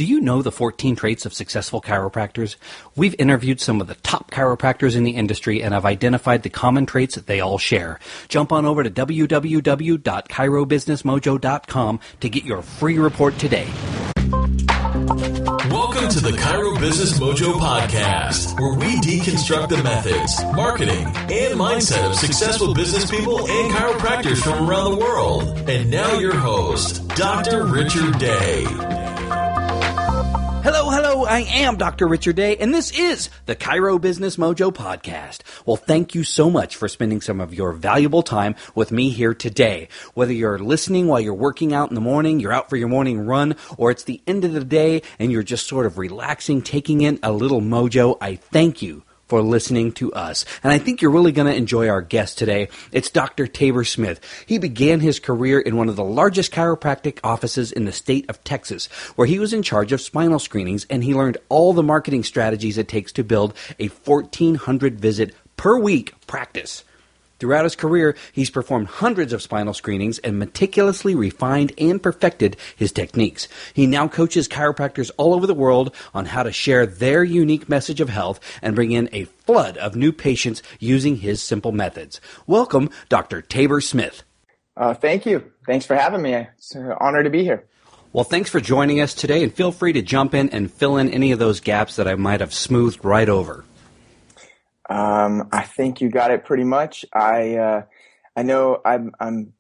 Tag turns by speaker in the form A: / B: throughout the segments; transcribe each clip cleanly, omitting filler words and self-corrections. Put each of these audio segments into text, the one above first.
A: Do you know the 14 traits of successful chiropractors? We've interviewed some of the top chiropractors in the industry and have identified the common traits that they all share. Jump on over to www.chirobusinessmojo.com to get your free report today.
B: Welcome to the Chiro Business Mojo podcast, where we deconstruct the methods, marketing, and mindset of successful business people and chiropractors from around the world. And now your host, Dr. Richard Day.
A: Hello, I am Dr. Richard Day, and this is the Chiro Business Mojo podcast. Well, thank you so much for spending some of your valuable time with me here today. Whether you're listening while you're working out in the morning, you're out for your morning run, or it's the end of the day and you're just sort of relaxing, taking in a little mojo, I thank you for listening to us. And I think you're really going to enjoy our guest today. It's Dr. Tabor Smith. He began his career in one of the largest chiropractic offices in the state of Texas, where he was in charge of spinal screenings, and he learned all the marketing strategies it takes to build a 1,400 visit per week practice. Throughout his career, he's performed hundreds of spinal screenings and meticulously refined and perfected his techniques. He now coaches chiropractors all over the world on how to share their unique message of health and bring in a flood of new patients using his simple methods. Welcome, Dr. Tabor Smith.
C: Thank you. Thanks for having me. It's an honor to be here.
A: Well, thanks for joining us today, and feel free to jump in and fill in any of those gaps that I might have smoothed right over.
C: I think you got it pretty much. I know I'm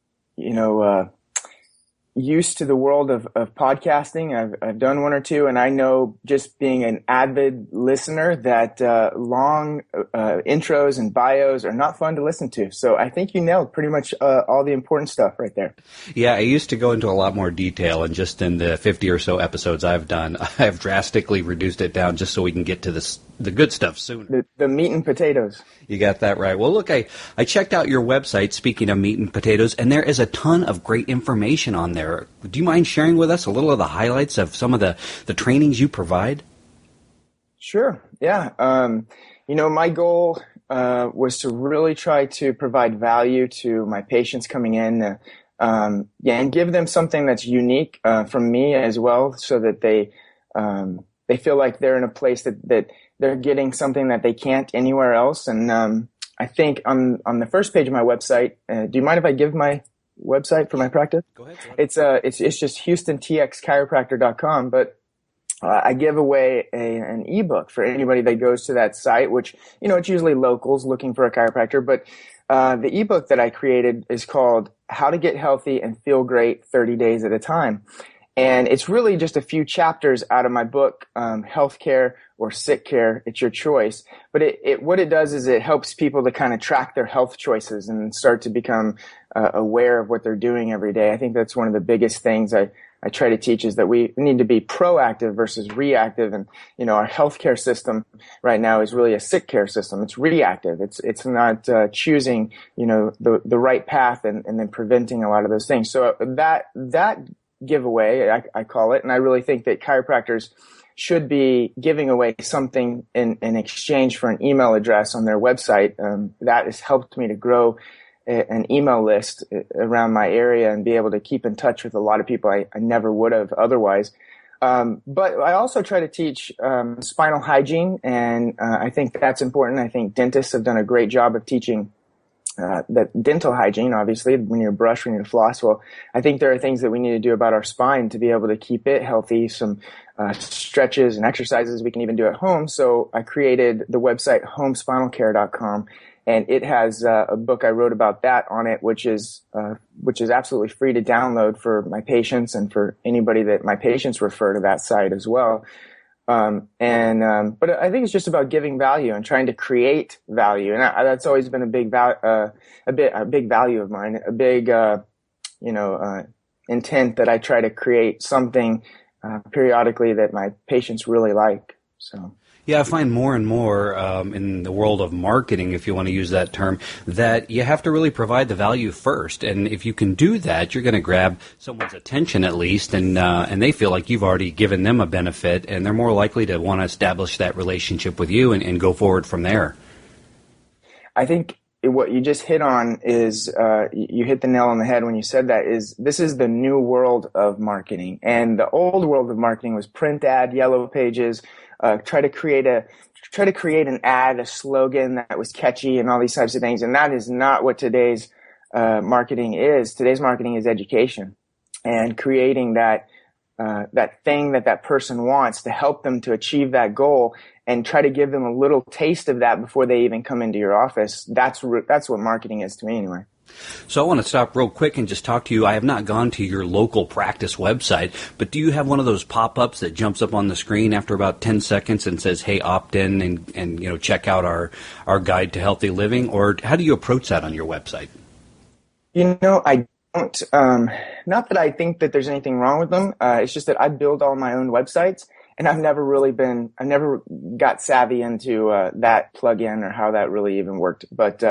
C: used to the world of podcasting. I've done one or two, and I know just being an avid listener that long intros and bios are not fun to listen to. So I think you nailed pretty much all the important stuff right there.
A: Yeah, I used to go into a lot more detail, and just in the 50 or so episodes I've done, I've drastically reduced it down just so we can get to the good stuff soon.
C: The meat and potatoes.
A: You got that right. Well, look, I checked out your website, speaking of meat and potatoes, and there is a ton of great information on there. Do you mind sharing with us a little of the highlights of some of the trainings you provide?
C: Sure. Yeah. My goal was to really try to provide value to my patients coming in, and give them something that's unique from me as well, so that they feel like they're in a place that they're getting something that they can't anywhere else. And I think on the first page of my website, do you mind if I give my website for my practice?
A: Go ahead.
C: It's just HoustonTXChiropractor.com, but I give away an ebook for anybody that goes to that site, which, it's usually locals looking for a chiropractor. But the ebook that I created is called How to Get Healthy and Feel Great 30 Days at a Time. And it's really just a few chapters out of my book, Healthcare or Sick Care, it's your choice. But what it does is it helps people to kind of track their health choices and start to become aware of what they're doing every day. I think that's one of the biggest things I try to teach, is that we need to be proactive versus reactive. And, our healthcare system right now is really a sick care system. It's reactive. It's not choosing, the right path and then preventing a lot of those things. So that giveaway, I call it, and I really think that chiropractors should be giving away something in exchange for an email address on their website. That has helped me to grow an email list around my area and be able to keep in touch with a lot of people I never would have otherwise. But I also try to teach spinal hygiene, and I think that's important. I think dentists have done a great job of teaching that dental hygiene. Obviously, when you brush, when you floss. Well, I think there are things that we need to do about our spine to be able to keep it healthy. Some stretches and exercises we can even do at home. So I created the website homespinalcare.com, and it has a book I wrote about that on it, which is absolutely free to download for my patients and for anybody that my patients refer to that site as well. But I think it's just about giving value and trying to create value, and that's always been a big value of mine, a big intent that I try to create something periodically that my patients really like. So.
A: Yeah, I find more and more in the world of marketing, if you want to use that term, that you have to really provide the value first. And if you can do that, you're going to grab someone's attention at least, and they feel like you've already given them a benefit, and they're more likely to want to establish that relationship with you and go forward from there.
C: I think what you just hit on is, you hit the nail on the head when you said that. This is the new world of marketing, and the old world of marketing was print ad, yellow pages, try to create an ad, a slogan that was catchy, and all these types of things. And that is not what today's marketing is. Today's marketing is education and creating that thing that person wants to help them to achieve that goal, and try to give them a little taste of that before they even come into your office. That's what marketing is to me anyway.
A: So I want to stop real quick and just talk to you. I have not gone to your local practice website, but do you have one of those pop-ups that jumps up on the screen after about 10 seconds and says, hey, opt in and check out our guide to healthy living? Or how do you approach that on your website? I
C: don't. Not that I think that there's anything wrong with them. It's just that I build all my own websites, and I've never got savvy into that plug-in or how that really even worked. But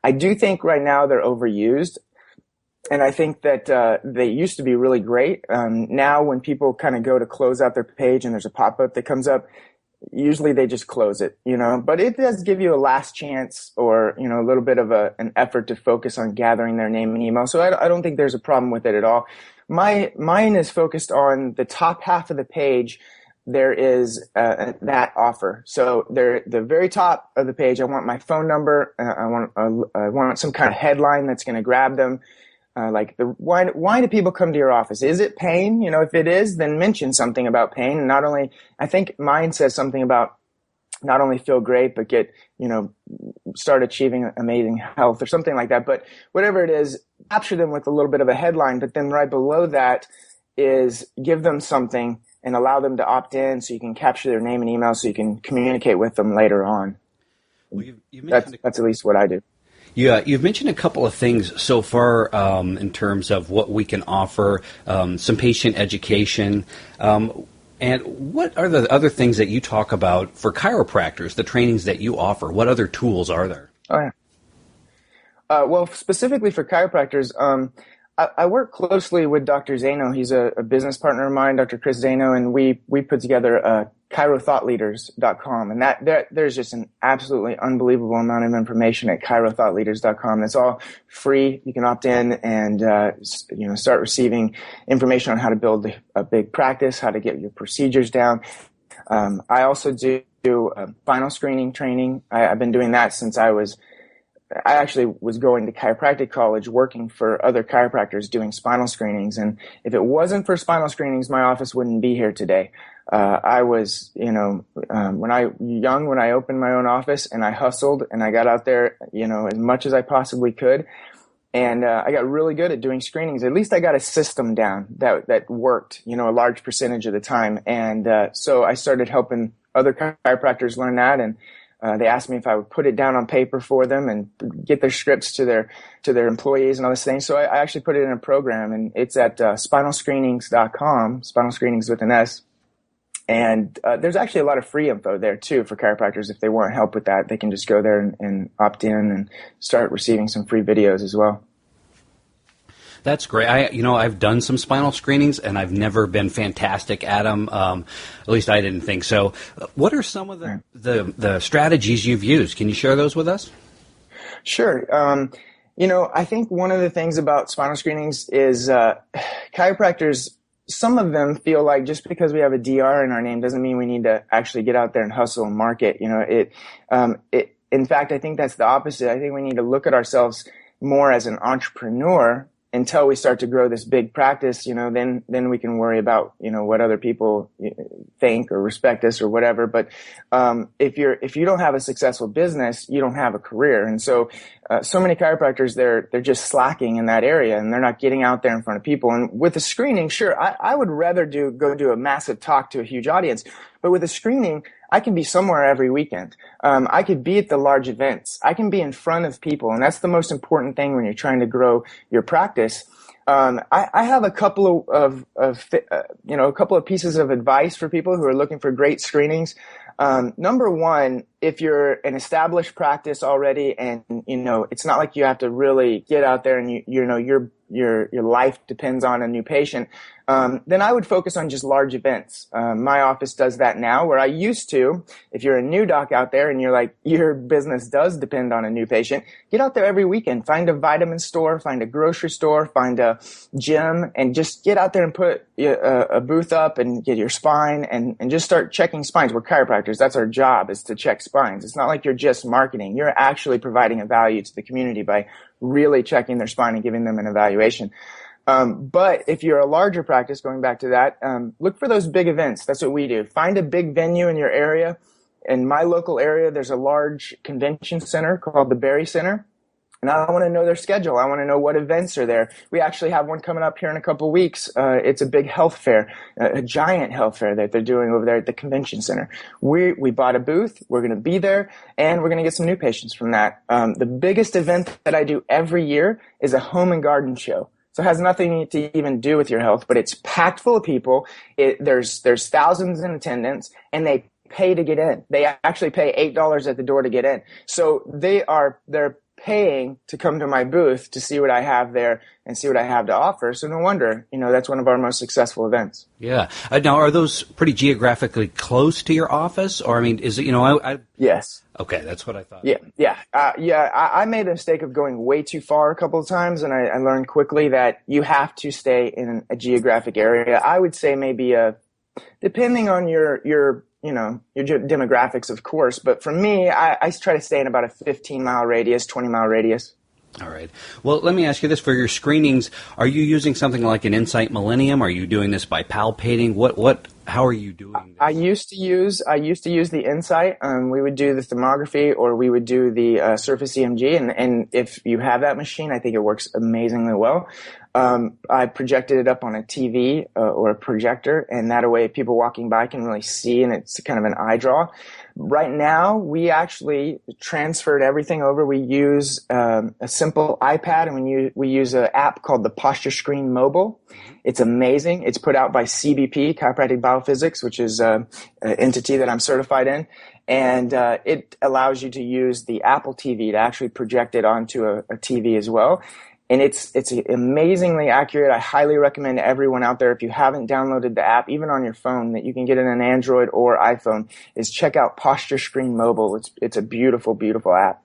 C: I do think right now they're overused, and I think that they used to be really great. Now when people kind of go to close out their page and there's a pop-up that comes up, usually they just close it, but it does give you a last chance, or, a little bit of an effort to focus on gathering their name and email. So I don't think there's a problem with it at all. Mine is focused on the top half of the page. There is that offer. So the very top of the page, I want my phone number. I want some kind of headline that's going to grab them. Why do people come to your office? Is it pain? If it is, then mention something about pain. And not only, I think mine says something about not only feel great, but get, start achieving amazing health or something like that. But whatever it is, capture them with a little bit of a headline. But then right below that is give them something and allow them to opt in, so you can capture their name and email, so you can communicate with them later on.
A: Well,
C: that's at least what I do.
A: Yeah, you've mentioned a couple of things so far in terms of what we can offer, some patient education. And what are the other things that you talk about for chiropractors, the trainings that you offer? What other tools are there?
C: Oh, yeah. Well, specifically for chiropractors, I work closely with Dr. Zano. He's a business partner of mine, Dr. Chris Zano, and we put together chirothoughtleaders.com. And there's just an absolutely unbelievable amount of information at chirothoughtleaders.com. That's all free. You can opt in and start receiving information on how to build a big practice, how to get your procedures down. I also do spinal screening training. I've been doing that since I actually was going to chiropractic college, working for other chiropractors doing spinal screenings. And if it wasn't for spinal screenings, my office wouldn't be here today. I was, when I opened my own office, and I hustled and I got out there, as much as I possibly could. And I got really good at doing screenings. At least I got a system down that worked, a large percentage of the time. And so I started helping other chiropractors learn that, and they asked me if I would put it down on paper for them and get their scripts to their employees and all this things. So I actually put it in a program, and it's at spinalscreenings.com, spinal screenings with an S. And there's actually a lot of free info there too for chiropractors. If they want help with that, they can just go there and opt in and start receiving some free videos as well.
A: That's great. I've done some spinal screenings, and I've never been fantastic at them. At least I didn't think so. What are some of the strategies you've used? Can you share those with us?
C: Sure. I think one of the things about spinal screenings is chiropractors, some of them feel like just because we have a DR in our name doesn't mean we need to actually get out there and hustle and market. In fact, I think that's the opposite. I think we need to look at ourselves more as an entrepreneur. Until we start to grow this big practice, then we can worry about, what other people think or respect us or whatever. But if you don't have a successful business, you don't have a career. And so many chiropractors, they're just slacking in that area, and they're not getting out there in front of people. And with a screening, sure, I would rather go do a massive talk to a huge audience. But with a screening, I can be somewhere every weekend. I could be at the large events. I can be in front of people, and that's the most important thing when you're trying to grow your practice. I have a couple of pieces of advice for people who are looking for great screenings. Number one, if you're an established practice already, and it's not like you have to really get out there and your life depends on a new patient. then I would focus on just large events. My office does that now, where I used to, if you're a new doc out there and you're like, your business does depend on a new patient, get out there every weekend, find a vitamin store, find a grocery store, find a gym, and just get out there and put a booth up and get your spine and just start checking spines. We're chiropractors. That's our job, is to check spines. It's not like you're just marketing. You're actually providing a value to the community by really checking their spine and giving them an evaluation. But if you're a larger practice, going back to that, look for those big events. That's what we do. Find a big venue in your area. In my local area, there's a large convention center called the Berry Center. And I want to know their schedule. I want to know what events are there. We actually have one coming up here in a couple of weeks. It's a big health fair, a giant health fair that they're doing over there at the convention center. We bought a booth. We're going to be there, and we're going to get some new patients from that. The biggest event that I do every year is a home and garden show. So it has nothing to even do with your health, but it's packed full of people. There's thousands in attendance, and they pay to get in. They actually pay $8 at the door to get in. So they're paying to come to my booth to see what I have there and see what I have to offer. So no wonder, that's one of our most successful events.
A: Yeah. Now, are those pretty geographically close to your office? Or, is it,
C: Yes.
A: Okay, that's what I thought.
C: Yeah. I made the mistake of going way too far a couple of times, and I learned quickly that you have to stay in a geographic area. I would say maybe depending on your demographics, of course. But for me, I try to stay in about a 15-mile radius, 20-mile radius.
A: All right. Well, let me ask you this. For your screenings, are you using something like an Insight Millennium? Are you doing this by palpating? How are you doing this?
C: I used to use the Insight. We would do the thermography, or we would do the Surface EMG. And if you have that machine, I think it works amazingly well. I projected it up on a TV or a projector, and that way people walking by can really see, and it's kind of an eye draw. Right now, we actually transferred everything over. We use a simple iPad, and we use an app called the Posture Screen Mobile. It's amazing. It's put out by CBP, Chiropractic Biophysics, which is an entity that I'm certified in. And it allows you to use the Apple TV to actually project it onto a TV as well. And it's amazingly accurate. I highly recommend everyone out there, if you haven't downloaded the app, even on your phone, that you can get it on Android or iPhone, is check out Posture Screen Mobile. It's a beautiful, beautiful app.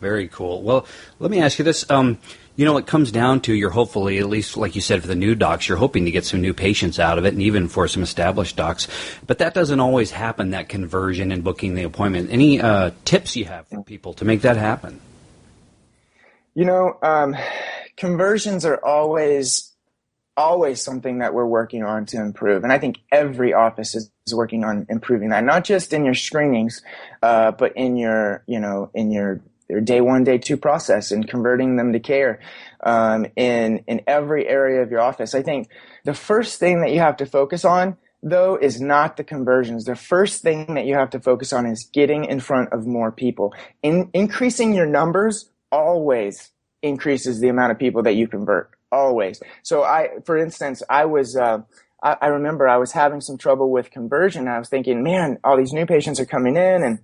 A: Very cool. Well, let me ask you this. It comes down to, you're hopefully, at least like you said, for the new docs, you're hoping to get some new patients out of it, and even for some established docs. But that doesn't always happen, that conversion and booking the appointment. Any tips you have for people to make that happen?
C: Conversions are always something that we're working on to improve. And I think every office is working on improving that, not just in your screenings, but in your day one, day two process, and converting them to care, in every area of your office. I think the first thing that you have to focus on, though, is not the conversions. The first thing that you have to focus on is getting in front of more people. Increasing your numbers always increases the amount of people that you convert. Always. So for instance, I remember I was having some trouble with conversion. I was thinking, man, all these new patients are coming in, and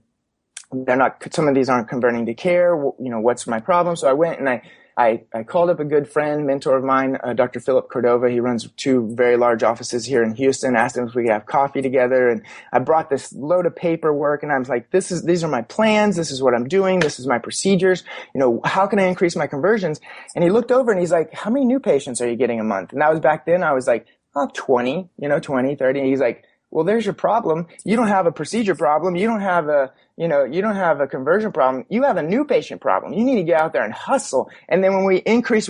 C: some of these aren't converting to care. What's my problem? So I went and I called up a good friend, mentor of mine, Dr. Philip Cordova. He runs 2 very large offices here in Houston. Asked him if we could have coffee together, and I brought this load of paperwork, and I was like, these are my plans. This is what I'm doing. This is my procedures. How can I increase my conversions? And he looked over and he's like, how many new patients are you getting a month? And that was back then. I was like, 20, 20, 30. And he's like, well, there's your problem. You don't have a procedure problem. You don't have a conversion problem. You have a new patient problem. You need to get out there and hustle. And then when we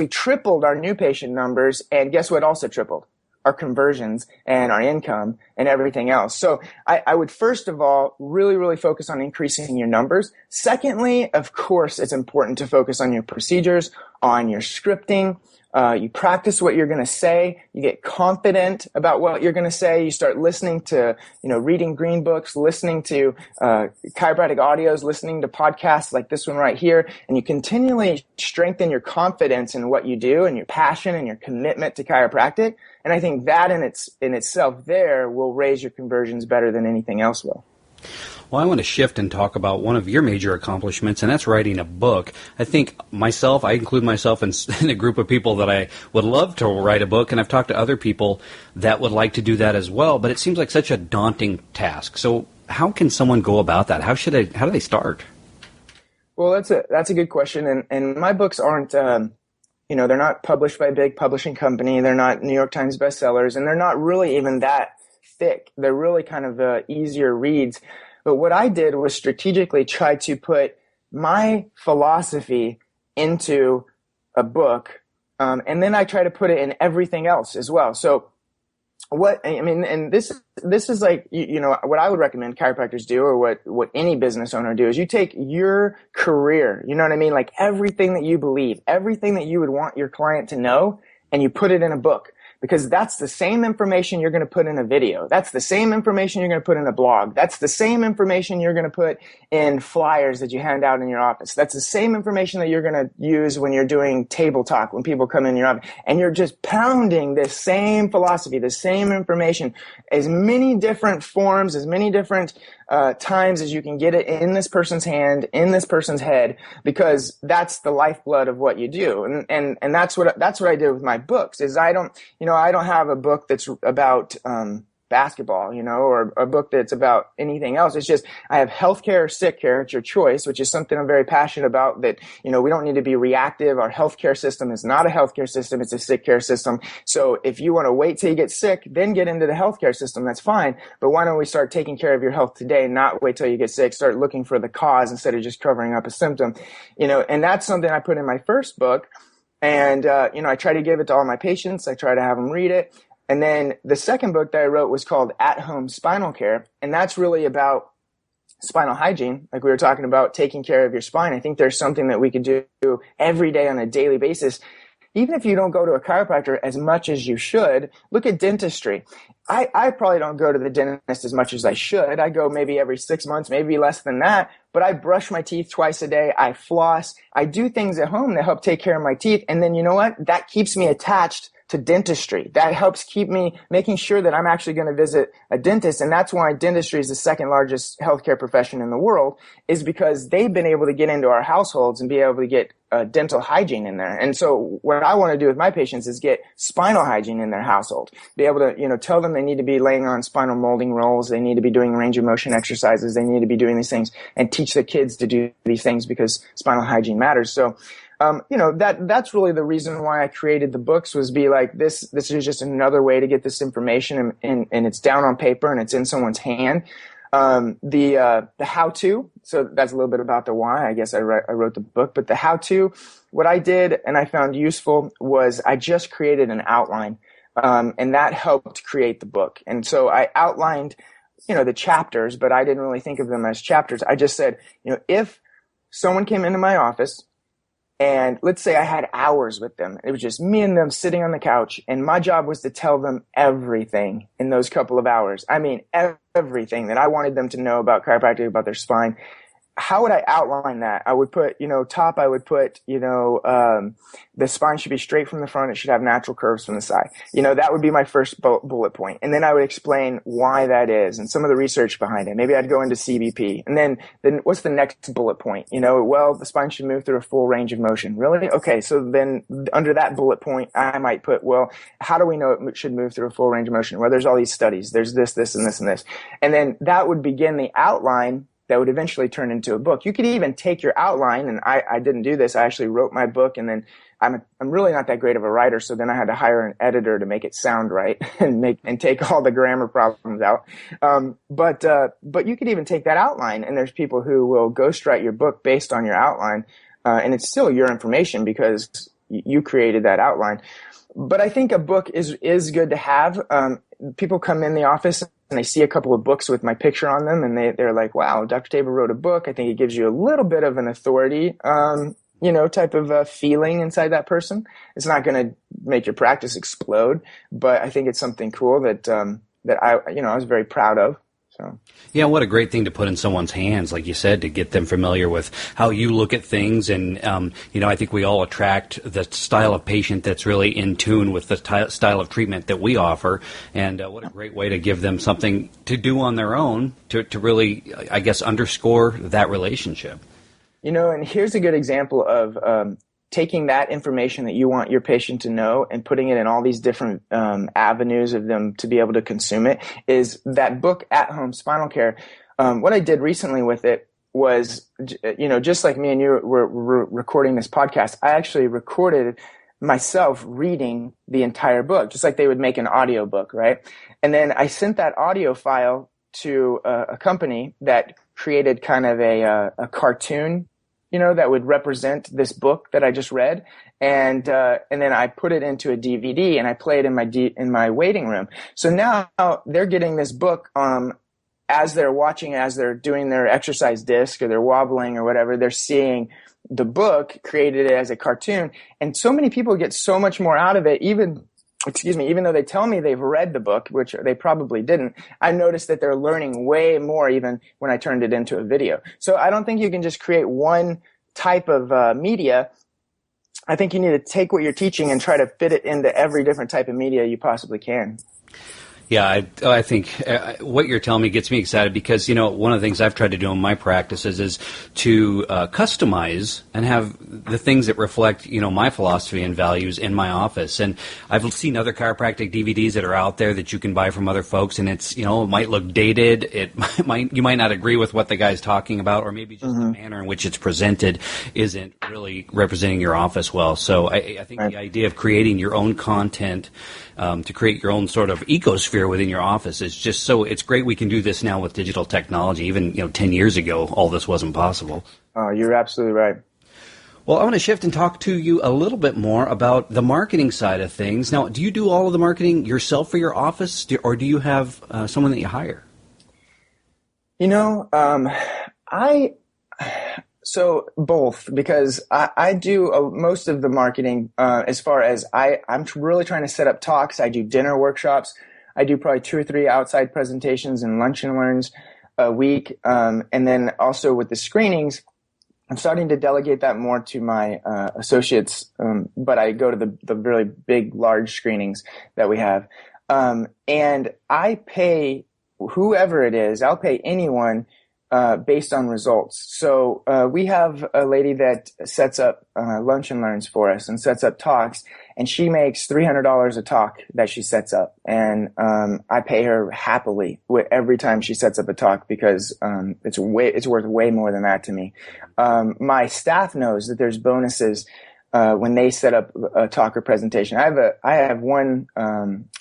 C: tripled our new patient numbers, and guess what also tripled? Our conversions and our income and everything else. So I would first of all really, really focus on increasing your numbers. Secondly, of course, it's important to focus on your procedures, on your scripting. You practice what you're going to say. You get confident about what you're going to say. You start listening to, reading green books, listening to chiropractic audios, listening to podcasts like this one right here. And you continually strengthen your confidence in what you do, and your passion and your commitment to chiropractic. And I think that in itself there will raise your conversions better than anything else will.
A: Well, I want to shift and talk about one of your major accomplishments, and that's writing a book. I think I include myself in a group of people that I would love to write a book, and I've talked to other people that would like to do that as well, but it seems like such a daunting task. So how can someone go about that? How do they start?
C: Well, that's a good question, and my books aren't, they're not published by a big publishing company. They're not New York Times bestsellers, and they're not really even that thick. They're really kind of easier reads. But what I did was strategically try to put my philosophy into a book, and then I try to put it in everything else as well. So and this is like, what I would recommend chiropractors do, or what any business owner do, is you take your career, you know what I mean? Like everything that you believe, everything that you would want your client to know, and you put it in a book. Because that's the same information you're going to put in a video. That's the same information you're going to put in a blog. That's the same information you're going to put in flyers that you hand out in your office. That's the same information that you're going to use when you're doing table talk, when people come in your office. And you're just pounding this same philosophy, the same information, as many different forms, as many different times as you can get it in this person's hand, in this person's head, because that's the lifeblood of what you do. And that's what I did with my books. Is I don't have a book that's about basketball, or a book that's about anything else. It's just, I have healthcare or sick care. It's your choice, which is something I'm very passionate about, that, we don't need to be reactive. Our healthcare system is not a healthcare system. It's a sick care system. So if you want to wait till you get sick, then get into the healthcare system, that's fine. But why don't we start taking care of your health today, not wait till you get sick, start looking for the cause instead of just covering up a symptom, and that's something I put in my first book. And, I try to give it to all my patients. I try to have them read it. And then the second book that I wrote was called At Home Spinal Care. And that's really about spinal hygiene, like we were talking about, taking care of your spine. I think there's something that we could do every day on a daily basis. Even if you don't go to a chiropractor as much as you should, look at dentistry. I probably don't go to the dentist as much as I should. I go maybe every 6 months, maybe less than that. But I brush my teeth twice a day. I floss. I do things at home that help take care of my teeth. And then you know what? That keeps me attached to dentistry. That helps keep me making sure that I'm actually going to visit a dentist. And that's why dentistry is the second largest healthcare profession in the world, is because they've been able to get into our households and be able to get dental hygiene in there. And so what I want to do with my patients is get spinal hygiene in their household, be able to, tell them they need to be laying on spinal molding rolls. They need to be doing range of motion exercises. They need to be doing these things, and teach the kids to do these things, because spinal hygiene matters. So, that's really the reason why I created the books, was be like, this is just another way to get this information, and it's down on paper and it's in someone's hand. The how-to, so that's a little bit about the why. I guess I wrote the book, but the how-to, what I did and I found useful was I just created an outline, and that helped create the book. And so I outlined, the chapters, but I didn't really think of them as chapters. I just said, if someone came into my office, and let's say I had hours with them, it was just me and them sitting on the couch, and my job was to tell them everything in those couple of hours. I mean, everything that I wanted them to know about chiropractic, about their spine. How would I outline that? I would put, top, I would put, the spine should be straight from the front. It should have natural curves from the side. That would be my first bullet point. And then I would explain why that is and some of the research behind it. Maybe I'd go into CBP. And then what's the next bullet point? Well, the spine should move through a full range of motion. Really? Okay. So then under that bullet point, I might put, well, how do we know it should move through a full range of motion? Well, there's all these studies. There's this, and this, and this. And then that would begin the outline that would eventually turn into a book. You could even take your outline, and I didn't do this. I actually wrote my book, and then I'm really not that great of a writer, so then I had to hire an editor to make it sound right and take all the grammar problems out. But you could even take that outline, and there's people who will ghostwrite your book based on your outline, and it's still your information because you created that outline. But I think a book is good to have. People come in the office and they see a couple of books with my picture on them, and they're like, wow, Dr. Tabor wrote a book. I think it gives you a little bit of an authority, type of feeling inside that person. It's not going to make your practice explode, but I think it's something cool that I was very proud of. So.
A: Yeah, what a great thing to put in someone's hands, like you said, to get them familiar with how you look at things. And, I think we all attract the style of patient that's really in tune with the style of treatment that we offer. And what a great way to give them something to do on their own to really, I guess, underscore that relationship.
C: And here's a good example of taking that information that you want your patient to know and putting it in all these different avenues of them to be able to consume it, is that book, At Home Spinal Care. What I did recently with it was, just like me and you were recording this podcast, I actually recorded myself reading the entire book, just like they would make an audio book, right? And then I sent that audio file to a company that created kind of a cartoon, that would represent this book that I just read. And then I put it into a DVD and I play it in my waiting room. So now they're getting this book, as they're watching, as they're doing their exercise disc or they're wobbling or whatever, they're seeing the book, created it as a cartoon. And so many people get so much more out of it, even though they tell me they've read the book, which they probably didn't. I noticed that they're learning way more even when I turned it into a video. So I don't think you can just create one type of media. I think you need to take what you're teaching and try to fit it into every different type of media you possibly can.
A: Yeah, I think what you're telling me gets me excited because, one of the things I've tried to do in my practices is to customize and have the things that reflect, my philosophy and values in my office. And I've seen other chiropractic DVDs that are out there that you can buy from other folks, and it's, it might look dated. You might not agree with what the guy's talking about, or maybe just the manner in which it's presented isn't really representing your office well. So I think the idea of creating your own content to create your own sort of ecosphere within your office is just it's great we can do this now with digital technology. Even 10 years ago, all this wasn't possible.
C: Oh, you're absolutely right.
A: Well, I want to shift and talk to you a little bit more about the marketing side of things. Now, do you do all of the marketing yourself for your office, or do you have someone that you hire?
C: So both, because I do most of the marketing as far as I'm really trying to set up talks. I do dinner workshops. I do probably 2 or 3 outside presentations and lunch and learns a week. And then also with the screenings, I'm starting to delegate that more to my associates, but I go to the really big, large screenings that we have. And I pay whoever it is, I'll pay anyone based on results. So we have a lady that sets up lunch and learns for us and sets up talks, and she makes $300 a talk that she sets up. And I pay her happily every time she sets up a talk because it's worth way more than that to me. My staff knows that there's bonuses when they set up a talk or presentation. I have one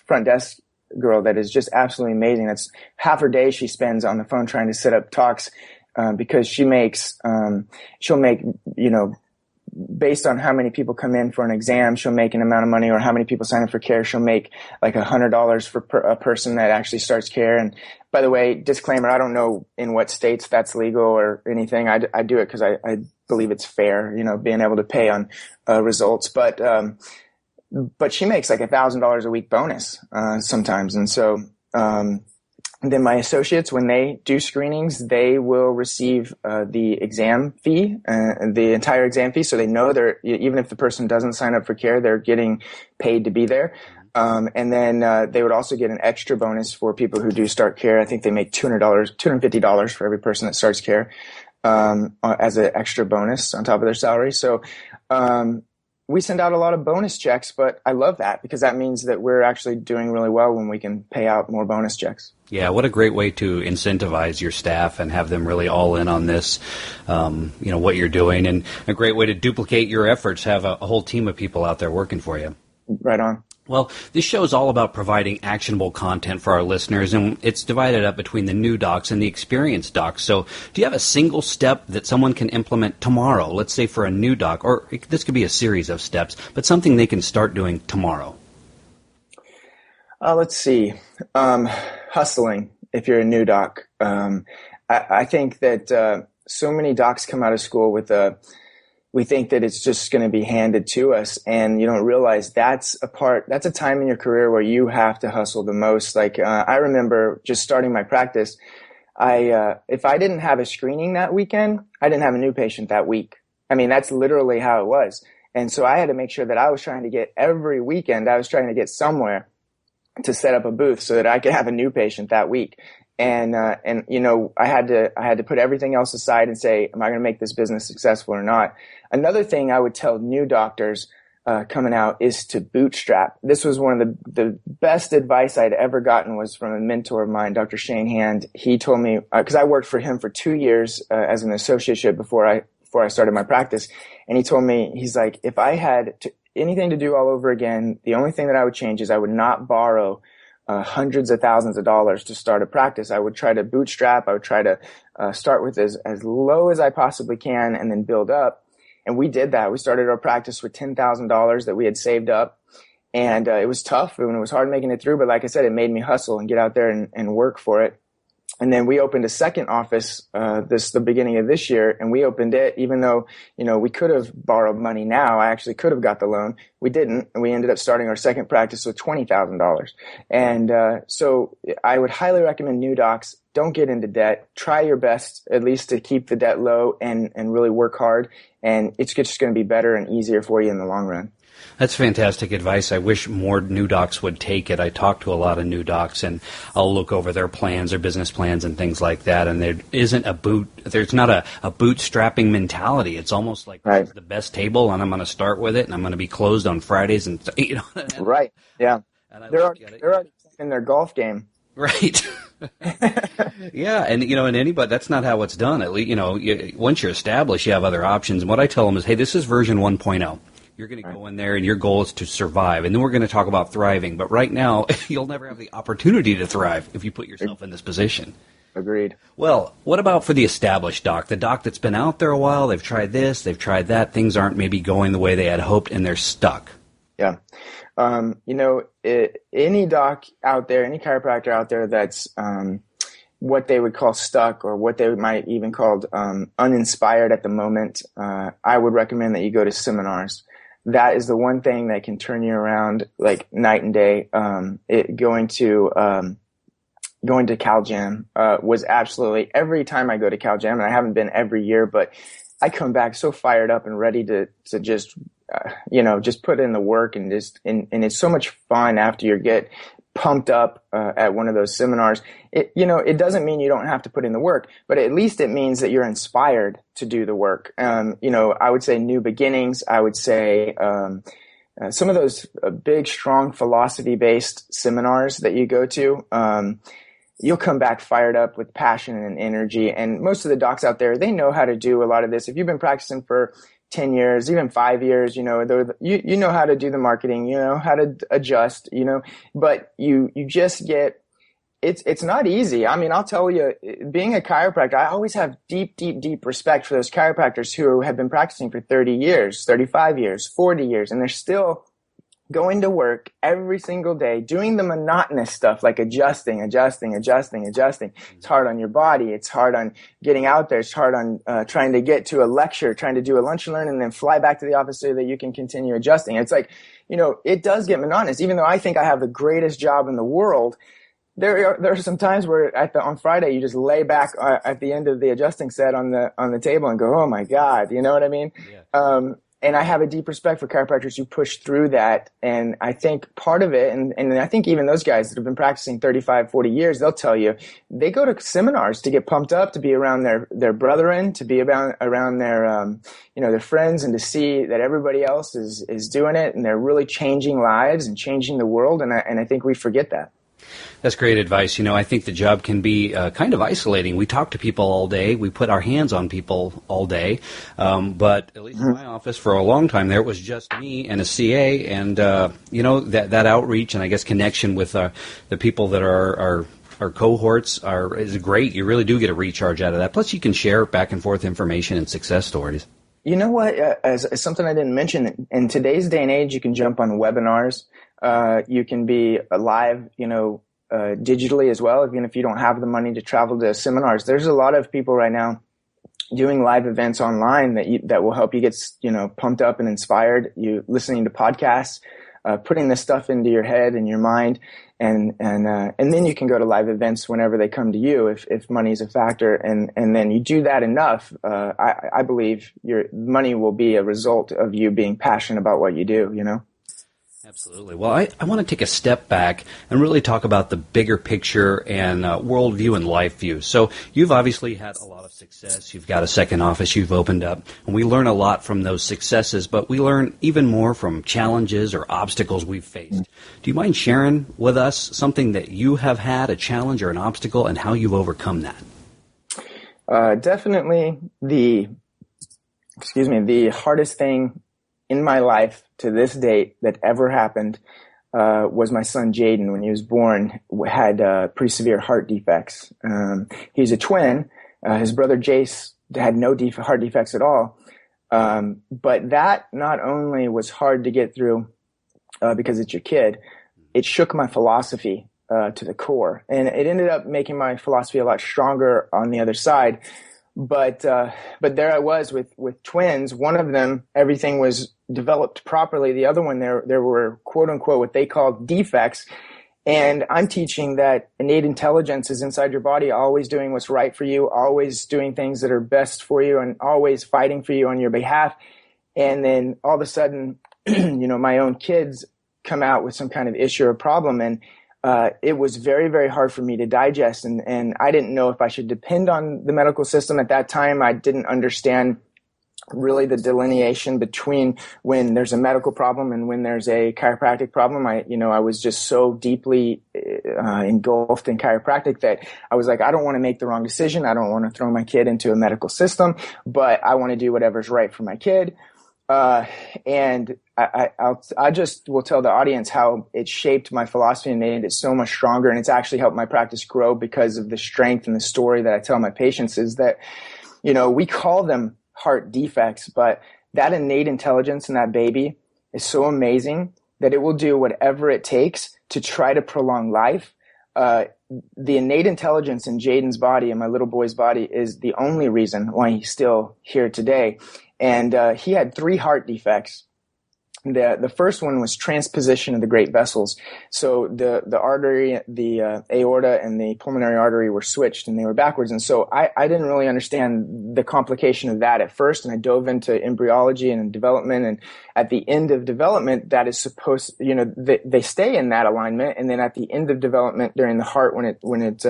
C: front desk girl that is just absolutely amazing. That's half her day she spends on the phone trying to set up talks because she'll make, based on how many people come in for an exam, she'll make an amount of money, or how many people sign up for care, she'll make like $100 for a person that actually starts care. And by the way, disclaimer, I don't know in what states that's legal or anything. I do it because I believe it's fair, being able to pay on results. But she makes like $1,000 a week bonus sometimes. And so then my associates, when they do screenings, they will receive the exam fee, the entire exam fee. So they know even if the person doesn't sign up for care, they're getting paid to be there. And then they would also get an extra bonus for people who do start care. I think they make $250 for every person that starts care as an extra bonus on top of their salary. So we send out a lot of bonus checks, but I love that because that means that we're actually doing really well when we can pay out more bonus checks.
A: Yeah, what a great way to incentivize your staff and have them really all in on this, what you're doing, and a great way to duplicate your efforts, have a whole team of people out there working for you.
C: Right on.
A: Well, this show is all about providing actionable content for our listeners, and it's divided up between the new docs and the experienced docs. So do you have a single step that someone can implement tomorrow, let's say for a new doc, or this could be a series of steps, but something they can start doing tomorrow?
C: Let's see. Hustling, if you're a new doc. I think that so many docs come out of school with we think that it's just going to be handed to us, and you don't realize that's a time in your career where you have to hustle the most. Like, I remember just starting my practice. If I didn't have a screening that weekend, I didn't have a new patient that week. I mean, that's literally how it was. And so I had to make sure that I was trying to get every weekend, I was trying to get somewhere to set up a booth so that I could have a new patient that week. And you know, I had to put everything else aside and say, am I going to make this business successful or not? Another thing I would tell new doctors coming out is to bootstrap. This was one of the best advice I'd ever gotten, was from a mentor of mine, Dr. Shane Hand. He told me, because I worked for him for 2 years as an associateship before I started my practice. And he told me, he's like, if I had anything to do all over again, the only thing that I would change is I would not borrow hundreds of thousands of dollars to start a practice. I would try to bootstrap. I would try to start with as low as I possibly can and then build up. And we did that. We started our practice with $10,000 that we had saved up. And it was tough and it was hard making it through. But like I said, it made me hustle and get out there and work for it. And then we opened a second office the beginning of this year, and we opened it even though, you know, we could have borrowed money now. I actually could have got the loan. We didn't, and we ended up starting our second practice with $20,000. And so I would highly recommend new docs, don't get into debt. Try your best at least to keep the debt low and really work hard, and it's just going to be better and easier for you in the long run.
A: That's fantastic advice. I wish more new docs would take it. I talk to a lot of new docs, and I'll look over their plans, their business plans, and things like that. And there's not a bootstrapping mentality. It's almost like,
C: right,
A: this is the best table, and I'm going to start with it, and I'm going to be closed on Fridays, and you know.
C: Right. Yeah.
A: And
C: they're already in their golf game.
A: Right. Yeah, and you know, and anybody, that's not how it's done. At least, you know, once you're established, you have other options. And what I tell them is, hey, this is version 1.0. You're going to go in there, and your goal is to survive. And then we're going to talk about thriving. But right now, you'll never have the opportunity to thrive if you put yourself in this position.
C: Agreed.
A: Well, what about for the established doc? The doc that's been out there a while, they've tried this, they've tried that. Things aren't maybe going the way they had hoped, and they're stuck.
C: Yeah. You know, any doc out there, any chiropractor out there that's what they would call stuck, or what they might even call uninspired at the moment, I would recommend that you go to seminars. That is the one thing that can turn you around like night and day. Going to Cal Jam was absolutely, every time I go to Cal Jam, and I haven't been every year, but I come back so fired up and ready to just just put in the work, and it's so much fun after you get pumped up at one of those seminars. It doesn't mean you don't have to put in the work, but at least it means that you're inspired to do the work. I would say new beginnings. I would say some of those big, strong philosophy-based seminars that you go to, you'll come back fired up with passion and energy. And most of the docs out there, they know how to do a lot of this. If you've been practicing for 10 years, even 5 years, you know how to do the marketing, you know how to adjust, but you just get, it's not easy. I mean, I'll tell you, being a chiropractor, I always have deep, deep, deep respect for those chiropractors who have been practicing for 30 years, 35 years, 40 years, and they're still going to work every single day, doing the monotonous stuff like adjusting. It's hard on your body. It's hard on getting out there. It's hard on trying to get to a lecture, trying to do a lunch and learn, and then fly back to the office so that you can continue adjusting. It's like, it does get monotonous. Even though I think I have the greatest job in the world, there are some times where on Friday you just lay back at the end of the adjusting set on the table and go, oh my God, you know what I mean? Yeah. And I have a deep respect for chiropractors who push through that. And I think part of it, and I think even those guys that have been practicing 35, 40 years, they'll tell you, they go to seminars to get pumped up, to be around their brethren, to be around their friends, and to see that everybody else is doing it, and they're really changing lives and changing the world. And I think we forget that.
A: That's great advice. I think the job can be kind of isolating. We talk to people all day. We put our hands on people all day. But at least in my office for a long time there, it was just me and a CA. And, that outreach and I guess connection with the people that are our cohorts is great. You really do get a recharge out of that. Plus you can share back and forth information and success stories.
C: You know what? As something I didn't mention, in today's day and age, you can jump on webinars. You can be live, digitally as well, even if you don't have the money to travel to seminars. There's a lot of people right now doing live events online that will help you get, pumped up and inspired, you listening to podcasts, putting this stuff into your head and your mind. And then you can go to live events whenever they come to you, if money is a factor. And then you do that enough. I believe your money will be a result of you being passionate about what you do,
A: Absolutely. Well, I want to take a step back and really talk about the bigger picture and worldview and life view. So you've obviously had a lot of success. You've got a second office you've opened up, and we learn a lot from those successes, but we learn even more from challenges or obstacles we've faced. Do you mind sharing with us something that you have had, a challenge or an obstacle, and how you've overcome that?
C: Definitely the hardest thing in my life to this date that ever happened was my son Jaden. When he was born, had pretty severe heart defects. He's a twin. His brother Jace had no heart defects at all. But that not only was hard to get through because it's your kid, it shook my philosophy to the core. And it ended up making my philosophy a lot stronger on the other side. But there I was with twins. One of them, everything was developed properly. The other one, there were quote unquote what they called defects. And I'm teaching that innate intelligence is inside your body, always doing what's right for you, always doing things that are best for you, and always fighting for you on your behalf. And then all of a sudden, my own kids come out with some kind of issue or problem, and it was very, very hard for me to digest. And I didn't know if I should depend on the medical system at that time. I didn't understand really the delineation between when there's a medical problem and when there's a chiropractic problem. I was just so deeply engulfed in chiropractic that I was like, I don't want to make the wrong decision. I don't want to throw my kid into a medical system, but I want to do whatever's right for my kid. And I just will tell the audience how it shaped my philosophy and made it so much stronger. And it's actually helped my practice grow because of the strength and the story that I tell my patients is that, we call them heart defects, but that innate intelligence in that baby is so amazing that it will do whatever it takes to try to prolong life. The innate intelligence in Jaden's body and my little boy's body is the only reason why he's still here today. And he had 3 heart defects. The first one was transposition of the great vessels. So the artery, the aorta and the pulmonary artery were switched and they were backwards. And so I didn't really understand the complication of that at first. And I dove into embryology and development. And at the end of development, that is supposed, they stay in that alignment. And then at the end of development during the heart, when it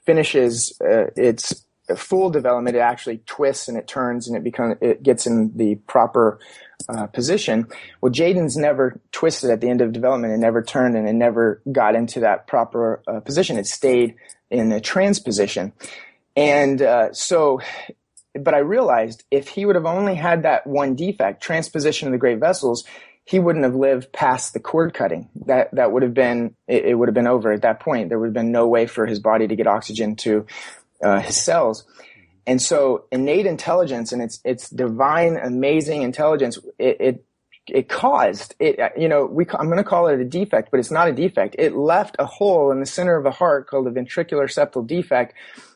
C: finishes its full development, it actually twists and it turns and it gets in the proper position. Well, Jaden's never twisted at the end of development. It never turned and it never got into that proper position. It stayed in a transposition. And but I realized if he would have only had that one defect, transposition of the great vessels, he wouldn't have lived past the cord cutting. That would have been, it would have been over at that point. There would have been no way for his body to get oxygen to his cells. And so innate intelligence and its divine, amazing intelligence, it caused it, I'm going to call it a defect, but it's not a defect. It left a hole in the center of the heart called a ventricular septal defect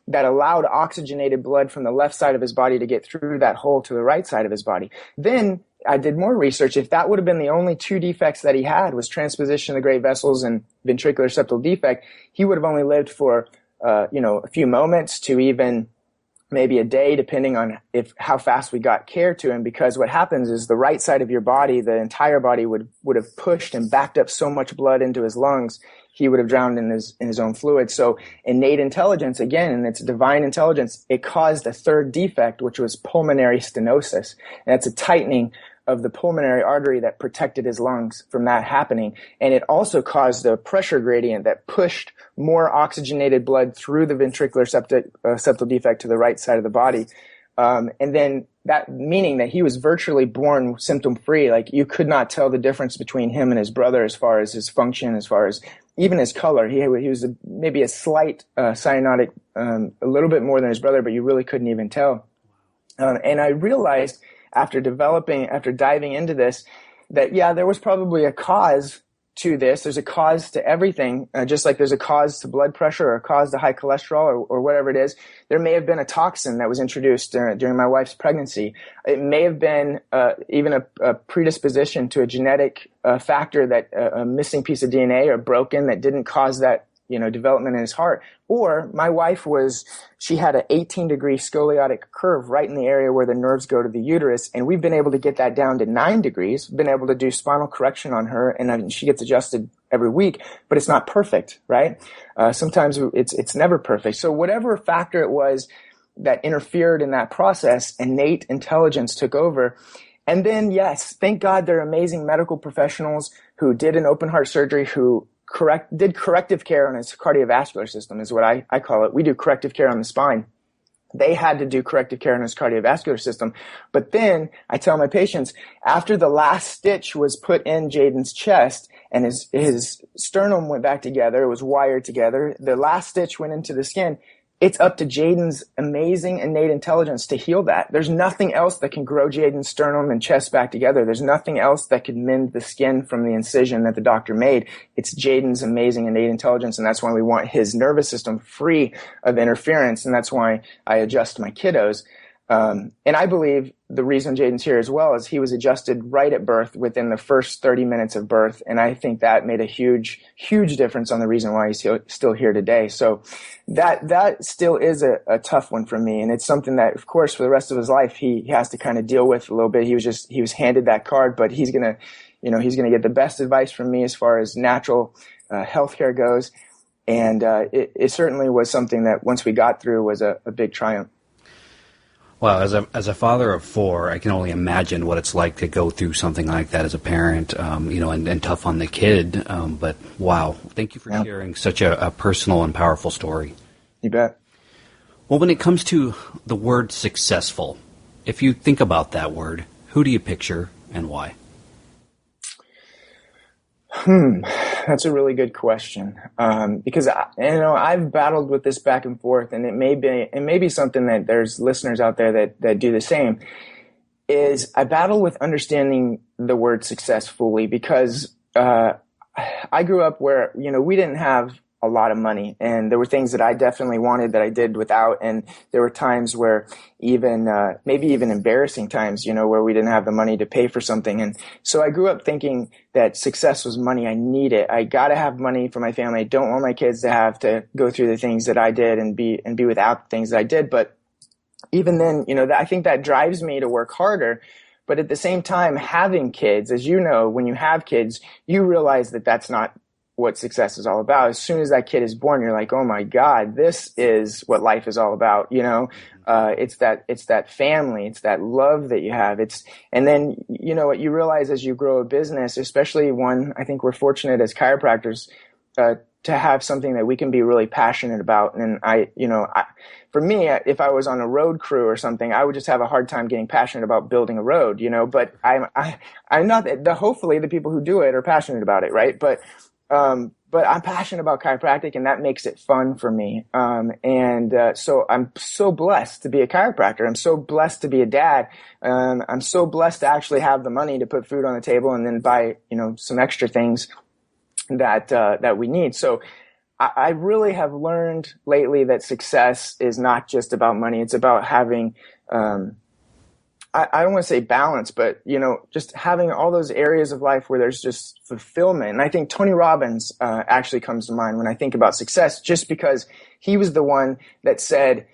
C: that allowed oxygenated blood from the left side of his body to get through that hole to the right side of his body. Then I did more research. If that would have been the only 2 defects that he had was transposition of the great vessels and ventricular septal defect, he would have only lived for, a few moments to even maybe a day, depending on how fast we got care to him. Because what happens is the right side of your body, the entire body would have pushed and backed up so much blood into his lungs, he would have drowned in his own fluid. So innate intelligence, again, and its divine intelligence, it caused a 3rd defect, which was pulmonary stenosis. And that's a tightening of the pulmonary artery that protected his lungs from that happening. And it also caused a pressure gradient that pushed more oxygenated blood through the ventricular septal defect to the right side of the body. And then that meaning that he was virtually born symptom free. Like you could not tell the difference between him and his brother as far as his function, as far as even his color. He was maybe a slight cyanotic, a little bit more than his brother, but you really couldn't even tell. And I realized after diving into this, that there was probably a cause to this. There's a cause to everything, just like there's a cause to blood pressure or a cause to high cholesterol or whatever it is. There may have been a toxin that was introduced during my wife's pregnancy. It may have been even a predisposition to a genetic factor, that a missing piece of DNA or broken, that didn't cause that development in his heart. Or my wife she had an 18-degree scoliotic curve right in the area where the nerves go to the uterus, and we've been able to get that down to 9 degrees, been able to do spinal correction on her, and she gets adjusted every week, but it's not perfect, right? Sometimes it's never perfect. So whatever factor it was that interfered in that process, innate intelligence took over. And then, yes, thank God there are amazing medical professionals who did an open heart surgery, who did corrective care on his cardiovascular system, is what I call it. We do corrective care on the spine. They had to do corrective care on his cardiovascular system. But then I tell my patients, after the last stitch was put in Jaden's chest and his sternum went back together, it was wired together, the last stitch went into the skin, it's up to Jaden's amazing innate intelligence to heal that. There's nothing else that can grow Jaden's sternum and chest back together. There's nothing else that could mend the skin from the incision that the doctor made. It's Jaden's amazing innate intelligence, and that's why we want his nervous system free of interference, and that's why I adjust my kiddos. And I believe the reason Jaden's here as well is he was adjusted right at birth, within the first 30 minutes of birth. And I think that made a huge, huge difference on the reason why he's still here today. So that still is a tough one for me. And it's something that, of course, for the rest of his life, he has to kind of deal with a little bit. He was handed that card, but he's going to get the best advice from me as far as natural healthcare goes. And it certainly was something that once we got through was a big triumph.
A: Well, as a father of 4, I can only imagine what it's like to go through something like that as a parent, and tough on the kid. But wow, thank you for sharing such a personal and powerful story.
C: You bet.
A: Well, when it comes to the word successful, if you think about that word, who do you picture and why?
C: That's a really good question. Because I've battled with this back and forth, and it may be something that there's listeners out there that do the same. Is I battle with understanding the word success fully, because I grew up where we didn't have a lot of money, and there were things that I definitely wanted that I did without, and there were times where maybe even embarrassing times, where we didn't have the money to pay for something. And so I grew up thinking that success was money. I need it. I got to have money for my family. I don't want my kids to have to go through the things that I did and be without the things that I did. But even then, I think that drives me to work harder. But at the same time, having kids, as you know, when you have kids, you realize that that's not what success is all about. As soon as that kid is born, you're like, oh my God, this is what life is all about. It's that family, it's that love that you have. And then, what you realize as you grow a business, especially one, I think we're fortunate as chiropractors, to have something that we can be really passionate about. And for me, if I was on a road crew or something, I would just have a hard time getting passionate about building a road, but I'm not, hopefully the people who do it are passionate about it. Right. But I'm passionate about chiropractic, and that makes it fun for me. So I'm so blessed to be a chiropractor. I'm so blessed to be a dad. I'm so blessed to actually have the money to put food on the table and then buy, some extra things that we need. So I really have learned lately that success is not just about money. It's about having, I don't want to say balance, but, just having all those areas of life where there's just fulfillment. And I think Tony Robbins actually comes to mind when I think about success, just because he was the one that said,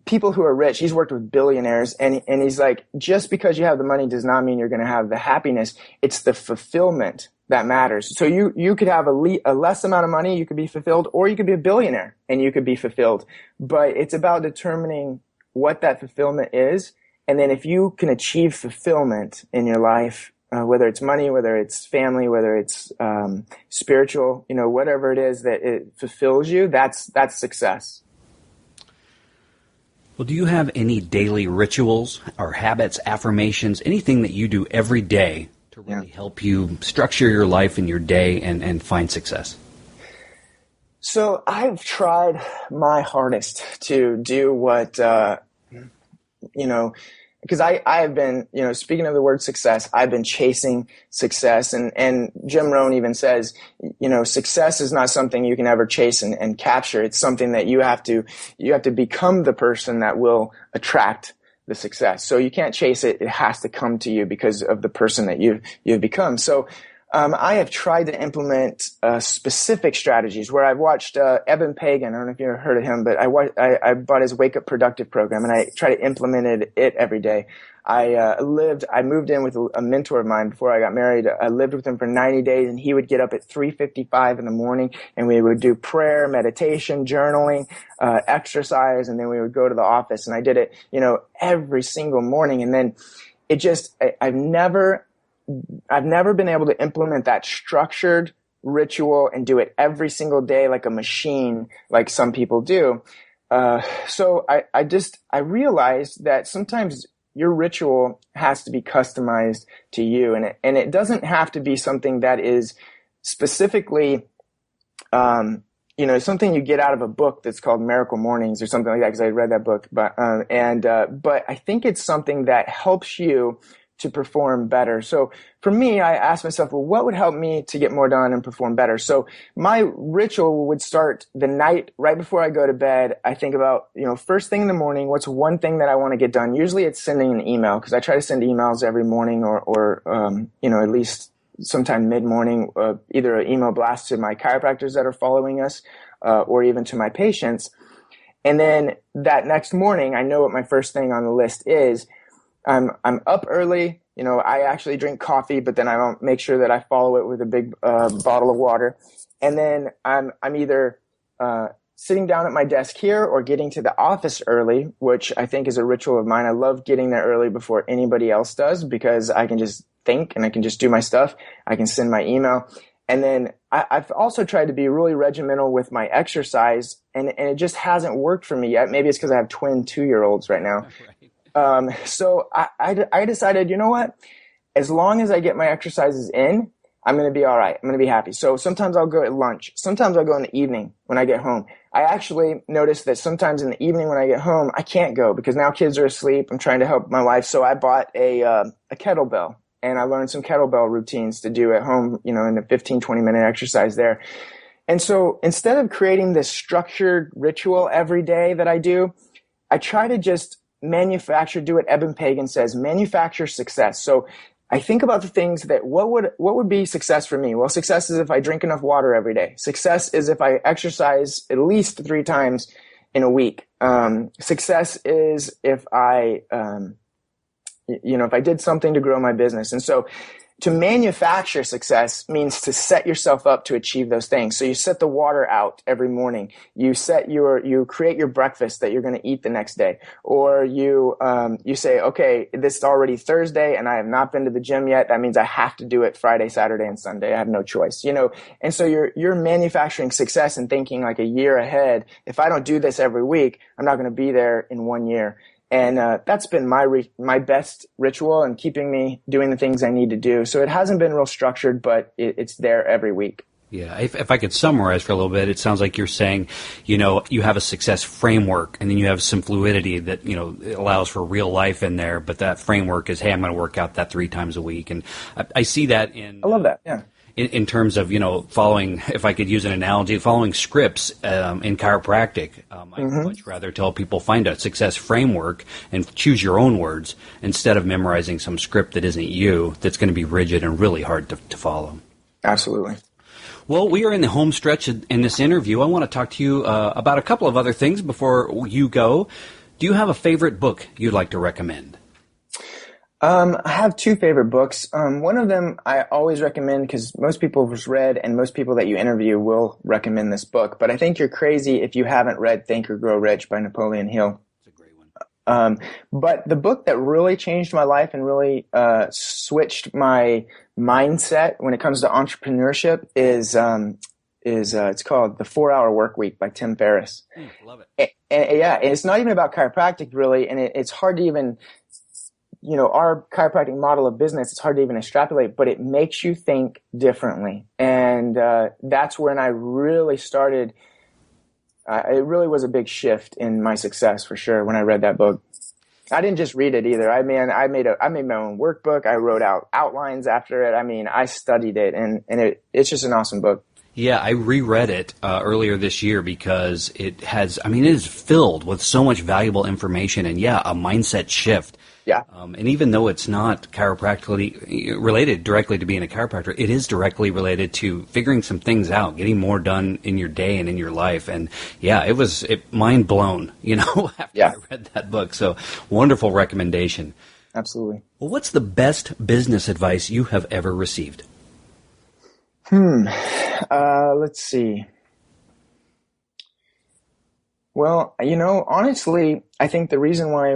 C: people who are rich, he's worked with billionaires, and he's like, just because you have the money does not mean you're going to have the happiness. It's the fulfillment that matters. So you could have a less amount of money, you could be fulfilled, or you could be a billionaire and you could be fulfilled. But it's about determining what that fulfillment is. And then if you can achieve fulfillment in your life, whether it's money, whether it's family, whether it's spiritual, whatever it is that it fulfills you, that's success.
A: Well, do you have any daily rituals or habits, affirmations, anything that you do every day to really help you structure your life and your day and find success?
C: So I've tried my hardest to do what, because I have been, speaking of the word success, I've been chasing success. And Jim Rohn even says, success is not something you can ever chase and capture. It's something that you have to become the person that will attract the success. So you can't chase it. It has to come to you because of the person that you've become. So I have tried to implement specific strategies where I've watched Eben Pagan. I don't know if you've ever heard of him, but I bought his Wake Up Productive program, and I try to implement it every day. I moved in with a mentor of mine before I got married. I lived with him for 90 days, and he would get up at 3:55 in the morning, and we would do prayer, meditation, journaling, exercise, and then we would go to the office. And I did it, every single morning. And then I've never been able to implement that structured ritual and do it every single day like a machine, like some people do. So I realized that sometimes your ritual has to be customized to you, and it doesn't have to be something that is specifically, something you get out of a book that's called Miracle Mornings or something like that, because I read that book. But I think it's something that helps you to perform better. So for me, I asked myself, well, what would help me to get more done and perform better? So my ritual would start the night right before I go to bed. I think about, first thing in the morning, what's one thing that I want to get done? Usually it's sending an email, because I try to send emails every morning or at least sometime mid-morning, either an email blast to my chiropractors that are following us, or even to my patients. And then that next morning, I know what my first thing on the list is. I'm up early. I actually drink coffee, but then I don't make sure that I follow it with a big bottle of water. And then I'm either sitting down at my desk here or getting to the office early, which I think is a ritual of mine. I love getting there early before anybody else does, because I can just think and I can just do my stuff. I can send my email. And then I've also tried to be really regimental with my exercise, and it just hasn't worked for me yet. Maybe it's because I have twin 2-year-olds right now. So I decided, you know what? As long as I get my exercises in, I'm going to be all right. I'm going to be happy. So sometimes I'll go at lunch. Sometimes I'll go in the evening when I get home. I actually noticed that sometimes in the evening when I get home, I can't go because now kids are asleep. I'm trying to help my wife. So I bought a kettlebell, and I learned some kettlebell routines to do at home, in a 15, 20-minute exercise there. And so instead of creating this structured ritual every day that I do, I try to just do what Eben Pagan says, manufacture success. So I think about the things that what would be success for me? Well, success is if I drink enough water every day. Success is if I exercise at least 3 times in a week. Success is if I, if I did something to grow my business. And so to manufacture success means to set yourself up to achieve those things. So you set the water out every morning. You create your breakfast that you're going to eat the next day. Or you say, okay, this is already Thursday and I have not been to the gym yet. That means I have to do it Friday, Saturday, and Sunday. I have no choice, And so you're manufacturing success and thinking like a year ahead. If I don't do this every week, I'm not going to be there in 1 year. And that's been my best ritual and keeping me doing the things I need to do. So it hasn't been real structured, but it's there every week.
A: Yeah, if I could summarize for a little bit, it sounds like you're saying, you have a success framework, and then you have some fluidity that, it allows for real life in there. But that framework is, hey, I'm going to work out that 3 times a week. And I see that in...
C: I love that, yeah.
A: In terms of, following, if I could use an analogy, following scripts in chiropractic. I'd much rather tell people find a success framework and choose your own words instead of memorizing some script that isn't you, that's going to be rigid and really hard to follow.
C: Absolutely.
A: Well, we are in the home stretch in this interview. I want to talk to you about a couple of other things before you go. Do you have a favorite book you'd like to recommend?
C: I have 2 favorite books. One of them I always recommend because most people have read and most people that you interview will recommend this book. But I think you're crazy if you haven't read Think or Grow Rich by Napoleon Hill.
A: It's a great one.
C: But the book that really changed my life and really switched my mindset when it comes to entrepreneurship is it's called The 4-Hour Workweek by Tim Ferriss.
A: Love it.
C: And it's not even about chiropractic really, and it's hard to even... our chiropractic model of business, it's hard to even extrapolate, but it makes you think differently. And that's when I really started. It really was a big shift in my success for sure when I read that book. I didn't just read it either. I mean, I made my own workbook. I wrote out outlines after it. I mean, I studied it, and it's just an awesome book.
A: Yeah, I reread it earlier this year because it is filled with so much valuable information and, a mindset shift.
C: Yeah.
A: And even though it's not chiropractically related directly to being a chiropractor, it is directly related to figuring some things out, getting more done in your day and in your life. And it was mind blown, after I read that book. So wonderful recommendation.
C: Absolutely.
A: Well, what's the best business advice you have ever received?
C: Let's see. Well, honestly, I think the reason why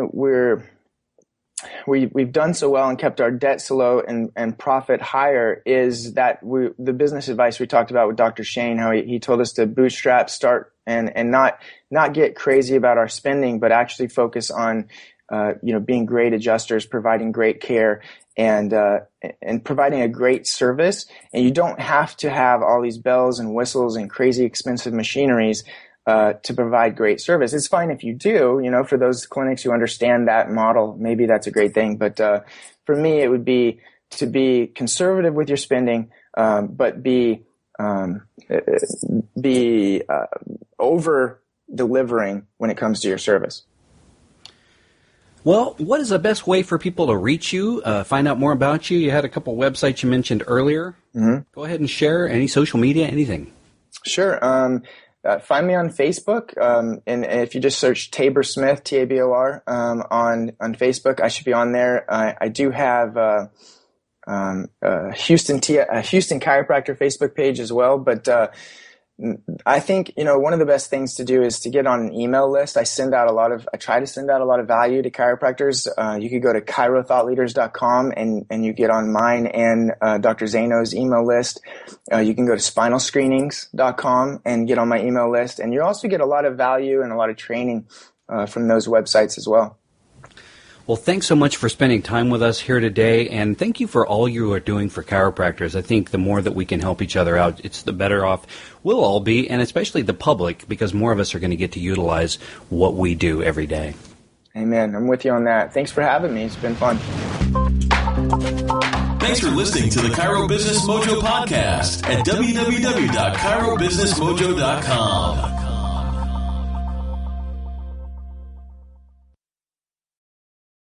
C: we've done so well and kept our debt so low and profit higher is that the business advice we talked about with Dr. Shane, how he told us to bootstrap, start and not get crazy about our spending, but actually focus on, being great adjusters, providing great care and providing a great service. And you don't have to have all these bells and whistles and crazy expensive machineries to provide great service. It's fine if you do, for those clinics who understand that model, maybe that's a great thing. But for me, it would be to be conservative with your spending, but be over delivering when it comes to your service.
A: Well, what is the best way for people to reach you, find out more about you? You had a couple websites you mentioned earlier. Mm-hmm. Go ahead and share any social media, anything.
C: Sure. Find me on Facebook, and if you just search Tabor Smith, Tabor, on Facebook, I should be on there. I do have Houston Chiropractor Facebook page as well, but I think one of the best things to do is to get on an email list. I try to send out a lot of value to chiropractors. You could go to chirothoughtleaders.com and you get on mine and Dr. Zano's email list. You can go to spinalscreenings.com and get on my email list. And you also get a lot of value and a lot of training from those websites as well.
A: Well, thanks so much for spending time with us here today, and thank you for all you are doing for chiropractors. I think the more that we can help each other out, it's the better off we'll all be, and especially the public, because more of us are going to get to utilize what we do every day.
C: Amen. I'm with you on that. Thanks for having me. It's been fun.
B: Thanks for listening to the Chiro Business Mojo podcast at www.chirobusinessmojo.com.